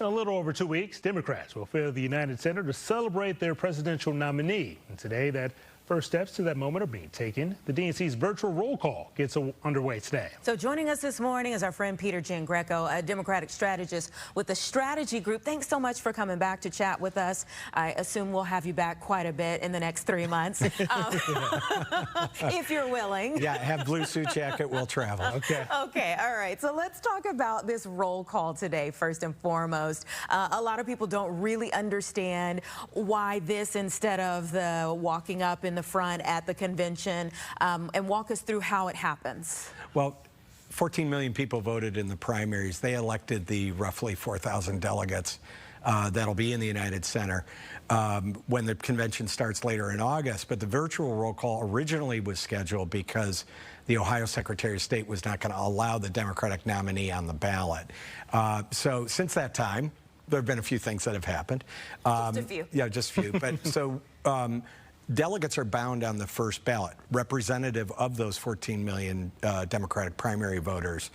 In a little over 2 weeks, Democrats will fill the United Center to celebrate their presidential nominee. And today, that first steps to that moment are being taken. The DNC's virtual roll call gets underway today. So joining us this morning is our friend Peter Giangreco, a Democratic strategist with the Strategy Group. Thanks so much for coming back to chat with us. I assume we'll have you back quite a bit in the next 3 months, if you're willing. Yeah, have blue suit jacket, we'll travel. Okay. Okay, all right. So let's talk about this roll call today, first and foremost. A lot of people don't really understand why this instead of the walking up in the front at the convention, and walk us through how it happens. Well, 14 million people voted in the primaries. They elected the roughly 4,000 delegates that'll be in the United Center when the convention starts later in August. But the virtual roll call originally was scheduled because the Ohio Secretary of State was not going to allow the Democratic nominee on the ballot. So since that time, there have been a few things that have happened. Just a few. Yeah, just a few. But so delegates are bound on the first ballot, representative of those 14 million Democratic primary voters.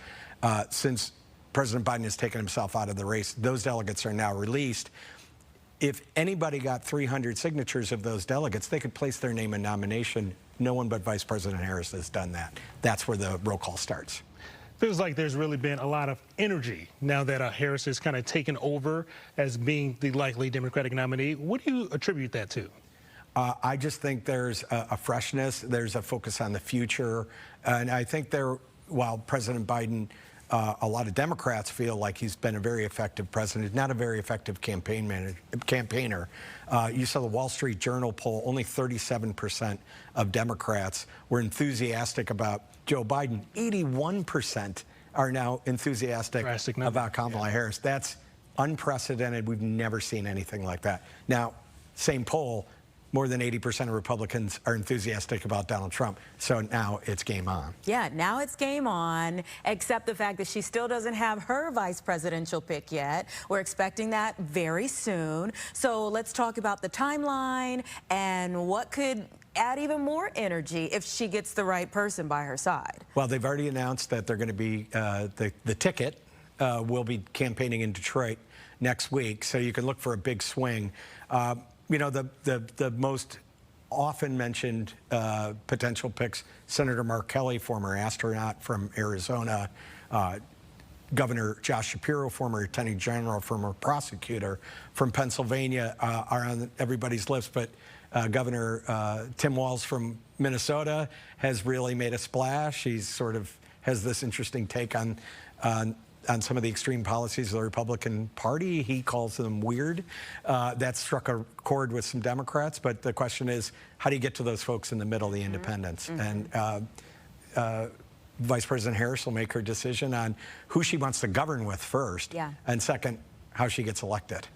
Since President Biden has taken himself out of the race, those delegates are now released. If anybody got 300 signatures of those delegates, they could place their name in nomination. No one but Vice President Harris has done that. That's where the roll call starts. Feels like there's really been a lot of energy now that Harris has kind of taken over as being the likely Democratic nominee. What do you attribute that to? I just think there's a freshness, there's a focus on the future, and I think while President Biden, a lot of Democrats feel like he's been a very effective president, not a very effective campaigner. You saw the Wall Street Journal poll, only 37% of Democrats were enthusiastic about Joe Biden. 81% are now enthusiastic about Kamala Harris. That's unprecedented. We've never seen anything like that. Now, same poll, more than 80% of Republicans are enthusiastic about Donald Trump. So now it's game on. Yeah, now it's game on, except the fact that she still doesn't have her vice presidential pick yet. We're expecting that very soon. So let's talk about the timeline and what could add even more energy if she gets the right person by her side. Well, they've already announced that they're going to be, the ticket will be campaigning in Detroit next week. So you can look for a big swing. You know, the most often mentioned potential picks, Senator Mark Kelly, former astronaut from Arizona, Governor Josh Shapiro, former Attorney General, former prosecutor from Pennsylvania, are on everybody's lips. But Governor Tim Walz from Minnesota has really made a splash. He's sort of has this interesting take on some of the extreme policies of the Republican Party. He calls them weird. That struck a chord with some Democrats, but the question is, how do you get to those folks in the middle, the independents? And Vice President Harris will make her decision on who she wants to govern with first, and second, how she gets elected.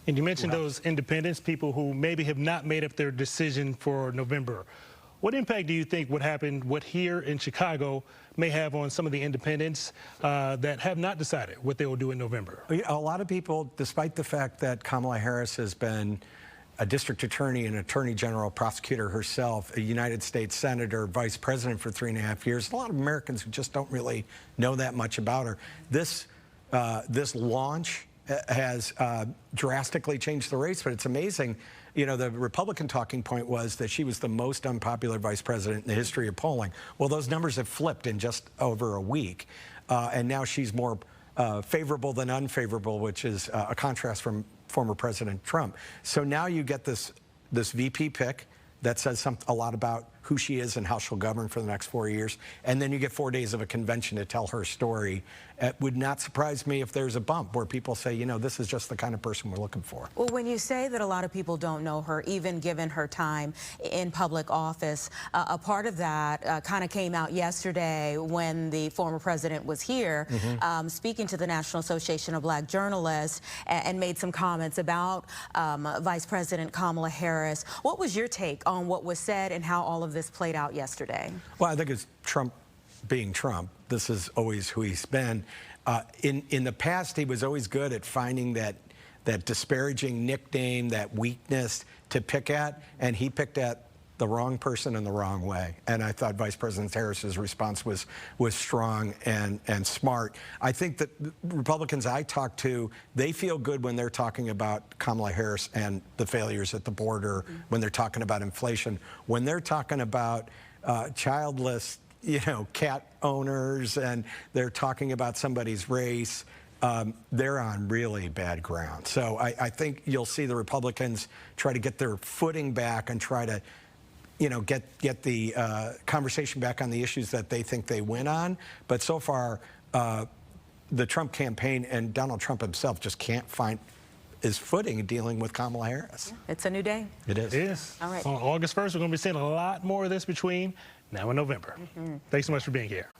And you mentioned those independents, people who maybe have not made up their decision for November. What impact do you think what here in Chicago may have on some of the independents that have not decided what they will do in November? A lot of people, despite the fact that Kamala Harris has been a district attorney, an attorney general, prosecutor herself, a United States senator, vice president for 3.5 years, a lot of Americans who just don't really know that much about her. This launch has drastically changed the race, but it's amazing. You know, the Republican talking point was that she was the most unpopular vice president in the history of polling. Well, those numbers have flipped in just over a week, and now she's more favorable than unfavorable, which is a contrast from former President Trump. So now you get this VP pick that says a lot about who she is and how she'll govern for the next 4 years. And then you get 4 days of a convention to tell her story. It would not surprise me if there's a bump where people say, you know, this is just the kind of person we're looking for. Well, when you say that a lot of people don't know her, even given her time in public office, a part of that kind of came out yesterday when the former president was here speaking to the National Association of Black Journalists and made some comments about Vice President Kamala Harris. What was your take on what was said and how all of this played out yesterday? Well, I think it's Trump being Trump. This is always who he's been. In the past, he was always good at finding that disparaging nickname, that weakness to pick at, and he picked at the wrong person in the wrong way. And I thought Vice President Harris's response was strong and smart. I think that Republicans I talk to, they feel good when they're talking about Kamala Harris and the failures at the border, when they're talking about inflation, when they're talking about childless, cat owners, and they're talking about somebody's race. They're on really bad ground. So I think you'll see the Republicans try to get their footing back and try to, get the conversation back on the issues that they think they win on. But so far, the Trump campaign and Donald Trump himself just can't find his footing dealing with Kamala Harris. It's a new day. It is. It is. All right. So on August 1st, we're going to be seeing a lot more of this between now and November. Thanks so much for being here.